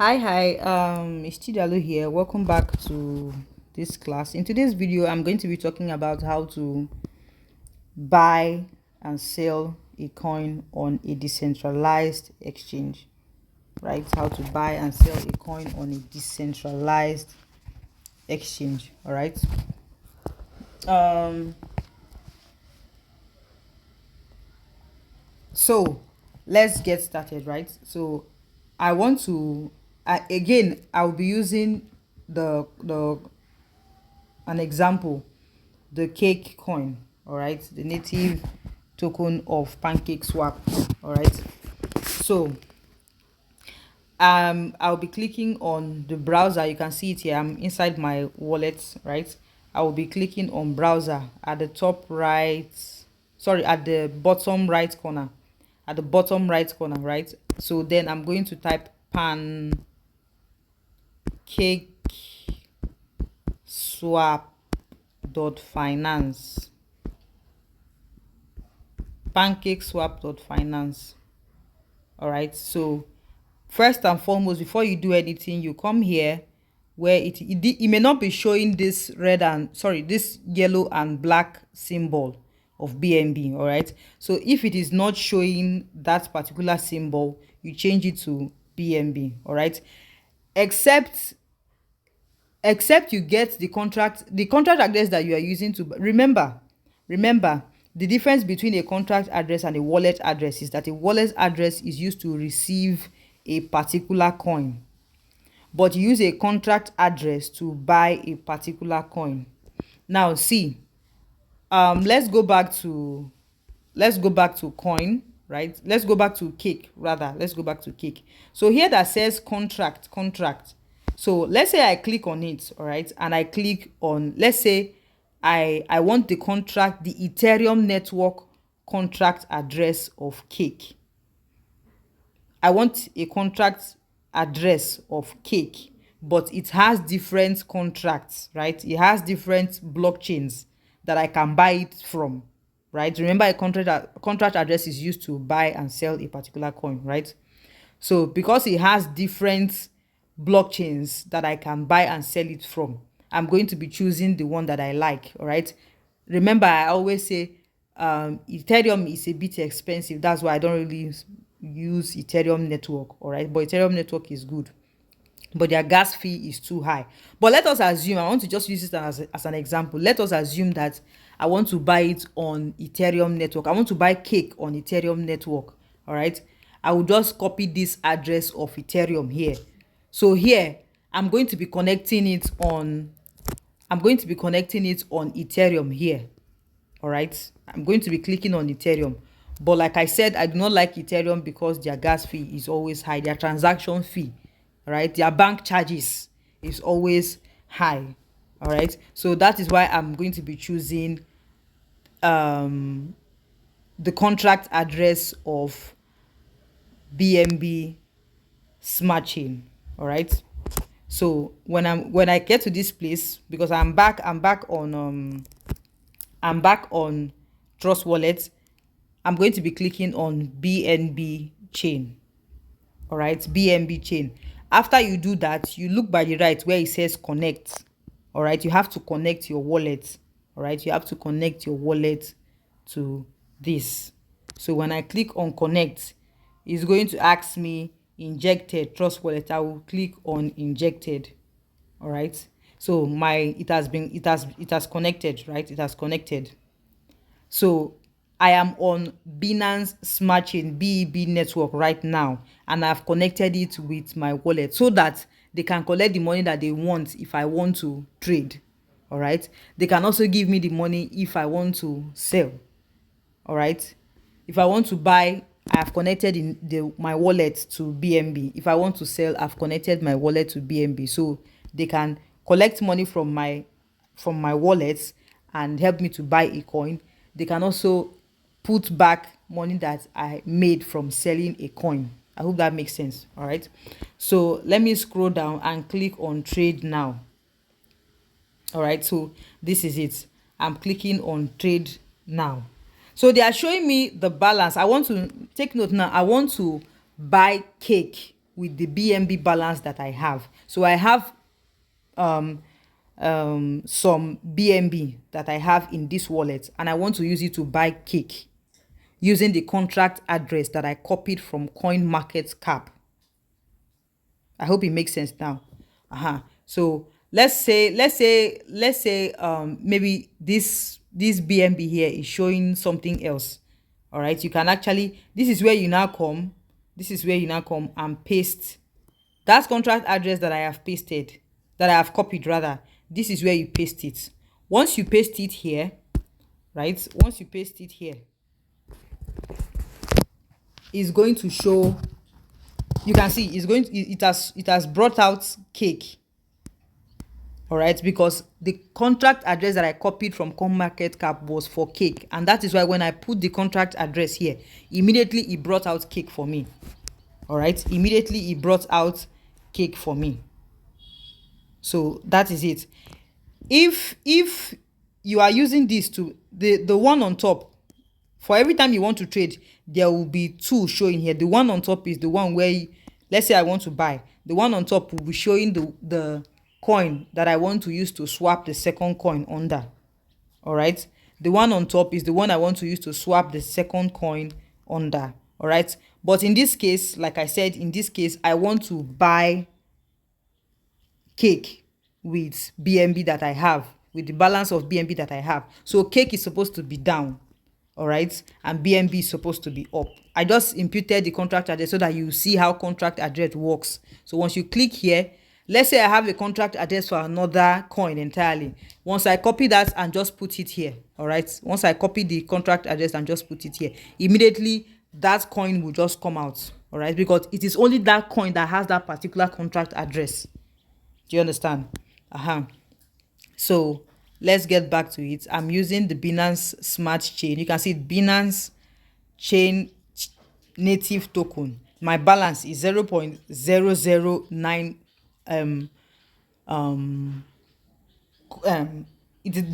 Hi, it's Chidalo here. Welcome back to this class. In today's video, I'm going to be talking about how to buy and sell a coin on a decentralized exchange, right? How to buy and sell a coin on a decentralized exchange, all right? Um, so let's get started, right? So I want to, again, I'll be using the an example, the cake coin, all right, the native token of pancake swap, all right. So I'll be clicking on the browser. You can see it here. I'm inside my wallet, right? I will be clicking on browser at the top right, sorry, at the bottom right corner, right? So then I'm going to type pancake swap dot finance, pancakeswap.finance. All right, so first and foremost, before you do anything, you come here where it may not be showing this this yellow and black symbol of BNB. All right, so if it is not showing that particular symbol, you change it to BNB. All right, except you get the contract address that you are using to remember the difference between a contract address and a wallet address is that a wallet address is used to receive a particular coin, but you use a contract address to buy a particular coin. Now see, let's go back to coin, right? Let's go back to cake. So here that says contract. So let's say I click on it, all right, and I click on, let's say I want the Ethereum network contract address of cake. I want a contract address of cake, but it has different contracts, right? It has different blockchains that I can buy it from, right? Remember, a contract address is used to buy and sell a particular coin, right? So because it has different blockchains that I can buy and sell it from, I'm going to be choosing the one that I like, all right? Remember, I always say Ethereum is a bit expensive. That's why I don't really use Ethereum network, all right? But Ethereum network is good, but their gas fee is too high. But let us assume, I want to just use it as an example. Let us assume that I want to buy it on Ethereum network. I want to buy cake on Ethereum network, all right? I will just copy this address of Ethereum here. So here I'm going to be connecting it on Ethereum here. All right, I'm going to be clicking on Ethereum, but like I said, I do not like Ethereum because their gas fee is always high, their transaction fee, right, their bank charges is always high. All right, so that is why I'm going to be choosing the contract address of BNB smart chain. All right, so when I get to this place, because I'm back on Trust Wallet, I'm going to be clicking on BNB chain. All right, BNB chain. After you do that, you look by the right where it says connect. All right, you have to connect your wallet. All right, you have to connect your wallet to this. So when I click on connect, it's going to ask me injected Trust Wallet. I will click on injected. All right, so it has connected, right? It has connected. So I am on Binance Smart Chain BEB network right now, and I've connected it with my wallet so that they can collect the money that they want if I want to trade. All right, they can also give me the money if I want to sell. All right, if I want to buy, I have connected my wallet to BNB. If I want to sell, I've connected my wallet to BNB, so they can collect money from my wallet and help me to buy a coin. They can also put back money that I made from selling a coin. I hope that makes sense. All right, so let me scroll down and click on trade now. All right, so this is it. I'm clicking on trade now. So they are showing me the balance. I want to take note now. I want to buy cake with the BNB balance that I have. So I have um some BNB that I have in this wallet, and I want to use it to buy cake using the contract address that I copied from CoinMarketCap. I hope it makes sense now. So let's say maybe this BNB here is showing something else. All right, you can actually, this is where you now come, and paste that contract address that I have pasted, that I have copied rather. This is where you paste it. Once you paste it here, right? Once you paste it here, it's going to show, you can see it's going to, it has brought out cake. All right, because the contract address that I copied from CoinMarketCap was for cake, and that is why when I put the contract address here, immediately it brought out cake for me. All right, immediately it brought out cake for me. So that is it. If you are using this to the one on top, for every time you want to trade, there will be two showing here. The one on top is the one where let's say I want to buy. The one on top will be showing the coin that I want to use to swap the second coin under. All right, the one on top is the one I want to use to swap the second coin under. All right, but in this case, like I said, in this case I want to buy cake with BNB that I have, with the balance of BNB that I have. So cake is supposed to be down, all right, and BNB is supposed to be up. I just imputed the contract address so that you see how contract address works. So once you click here, let's say I have a contract address for another coin entirely. Once I copy that and just put it here, all right, once I copy the contract address and just put it here, immediately that coin will just come out. All right, because it is only that coin that has that particular contract address. Do you understand? So let's get back to it. I'm using the Binance Smart Chain. You can see Binance Chain native token. My balance is 0.009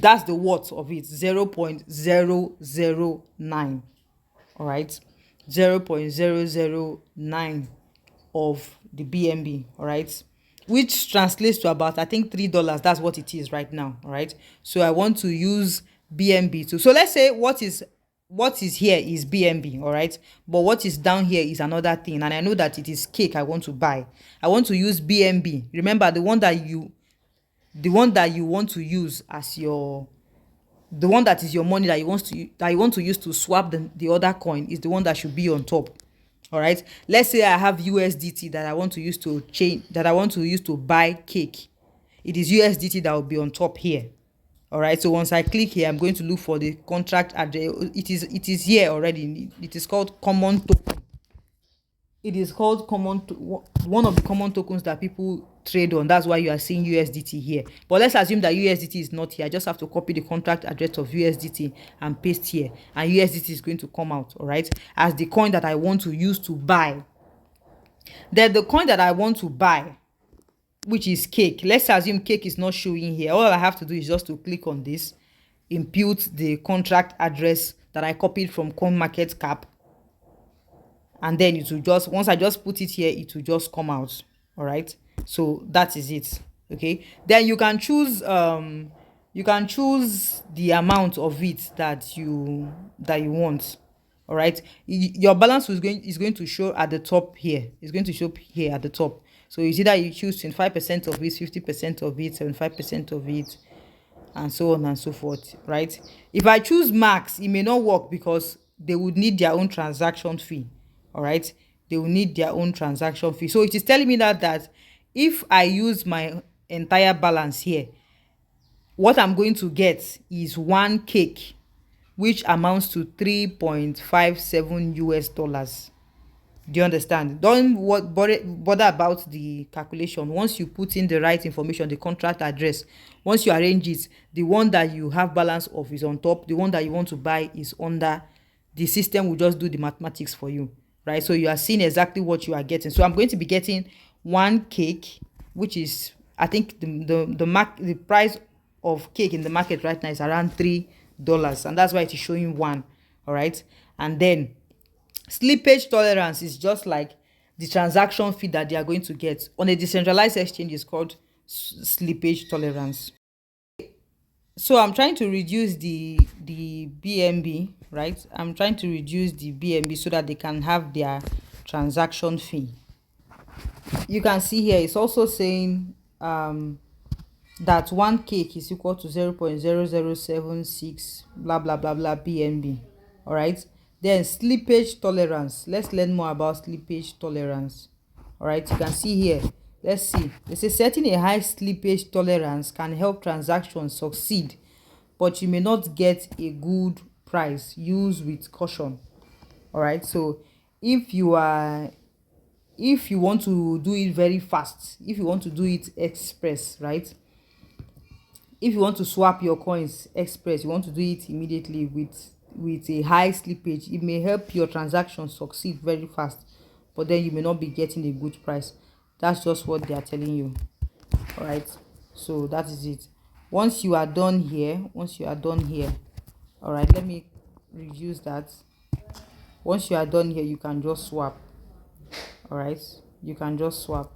that's the worth of it, 0.009. all right, 0.009 of the BNB. all right, which translates to about, I think, $3. That's what it is right now. All right, so I want to use BNB too. So let's say what is here is BNB. all right, but what is down here is another thing, and I know that it is cake I want to buy. I want to use BNB. Remember, the one that you want to use as your, the one that is your money that you want to use to swap the other coin is the one that should be on top. All right, let's say I have USDT that I want to use to buy cake. It is USDT that will be on top here. All right, so once I click here, I'm going to look for the contract address. It is here already. It is called common token. It is called one of the common tokens that people trade on. That's why you are seeing USDT here. But let's assume that USDT is not here. I just have to copy the contract address of USDT and paste here, and USDT is going to come out, all right, as the coin that I want to use to buy. Then the coin that I want to buy, which is cake. Let's assume cake is not showing here. All I have to do is just to click on this, impute the contract address that I copied from CoinMarketCap, and then it will just, once I just put it here, it will just come out. All right, so that is it. Okay, then you can choose the amount of it that you want. All right, your balance is going to show at the top here. It's going to show here at the top. So it's either you choose 25% of it, 50% of it, 75% of it, and so on and so forth, right? If I choose max, it may not work because they would need their own transaction fee. All right, they will need their own transaction fee. So it is telling me that if I use my entire balance here, what I'm going to get is one cake, which amounts to $3.57. Do you understand? Don't bother about the calculation. Once you put in the right information, the contract address, once you arrange it, the one that you have balance of is on top, the one that you want to buy is under. The system will just do the mathematics for you, right? So you are seeing exactly what you are getting. So I'm going to be getting one cake, which is, I think the price of cake in the market right now is around $3, and that's why it is showing one. All right, and then slippage tolerance is just like the transaction fee that they are going to get. On a decentralized exchange is called slippage tolerance. So I'm trying to reduce the BNB, right? I'm trying to reduce the BNB so that they can have their transaction fee. You can see here it's also saying that one cake is equal to 0.0076 blah blah blah blah BNB. All right, then slippage tolerance. Let's learn more about slippage tolerance. All right, you can see here, let's see, they say setting a high slippage tolerance can help transactions succeed, but you may not get a good price. Use with caution. All right, so if you are, if you want to do it very fast, if you want to do it express, right, if you want to swap your coins express, you want to do it immediately with a high slippage, it may help your transaction succeed very fast, but then you may not be getting a good price. That's just what they are telling you. All right, so that is it. Once you are done here, all right, let me reduce that. Once you are done here, you can just swap. All right, you can just swap.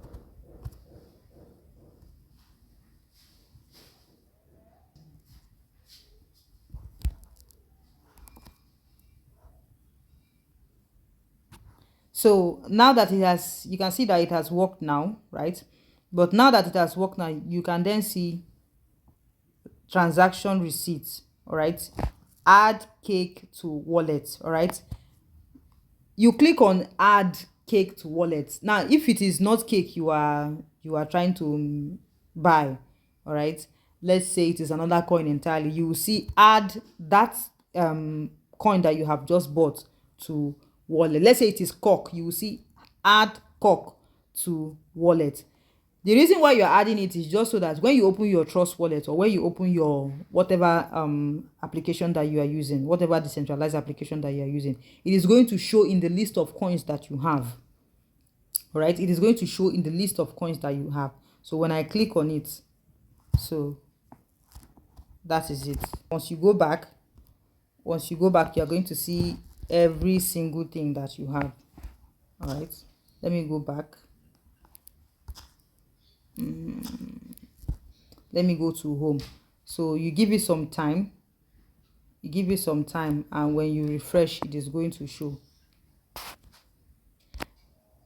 So now that it has, you can see that it has worked now, right? But now that it has worked now, you can then see transaction receipts. All right, add cake to wallet. All right, you click on add cake to wallet. Now if it is not cake you are trying to buy, all right, let's say it is another coin entirely, you will see add that coin that you have just bought to wallet. Let's say it is cock, you will see add cock to wallet. The reason why you're adding it is just so that when you open your trust wallet, or when you open your whatever application that you are using, whatever decentralized application that you are using, it is going to show in the list of coins that you have. All right, it is going to show in the list of coins that you have. So when I click on it, so that is it. Once you go back, you're going to see every single thing that you have. All right, let me go back. Let me go to home. So you give it some time, and when you refresh, it is going to show.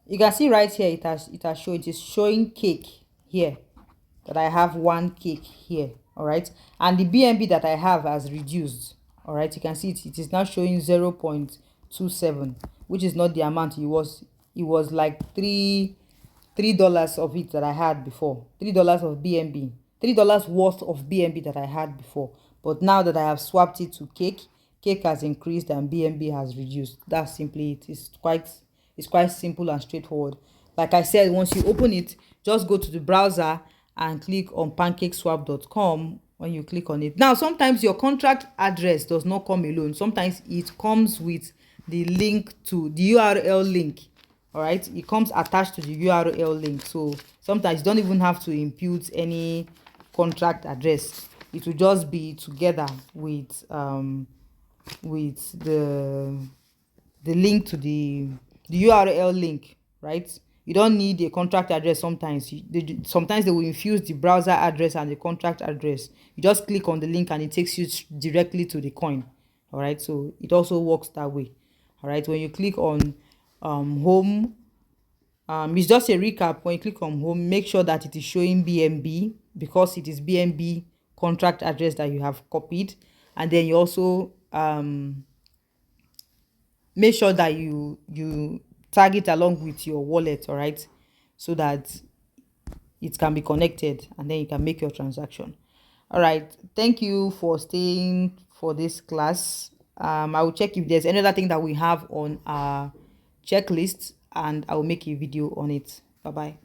You can see right here, it has shown, it is showing cake here, that I have one cake here. All right, and the BNB that I have has reduced. All right, you can see it is now showing 0.27, which is not the amount it was. It was like $3 of it that I had before. $3 of BNB, $3 worth of BNB that I had before. But now that I have swapped it to cake has increased and BNB has reduced. That's simply it. It's quite simple and straightforward. Like I said, once you open it, just go to the browser and click on pancakeswap.com. When you click on it, now sometimes your contract address does not come alone. Sometimes it comes with the link to the URL link. All right, it comes attached to the URL link, so sometimes you don't even have to impute any contract address. It will just be together with the link to the URL link, right? You don't need a contract address. Sometimes sometimes they will infuse the browser address and the contract address. You just click on the link and it takes you directly to the coin. All right, so it also works that way. All right, when you click on home, it's just a recap. When you click on home, make sure that it is showing BNB, because it is BNB contract address that you have copied, and then you also make sure that you tag it along with your wallet, all right, so that it can be connected and then you can make your transaction. All right, thank you for staying for this class. I will check if there's any other thing that we have on our checklist and I will make a video on it. Bye bye.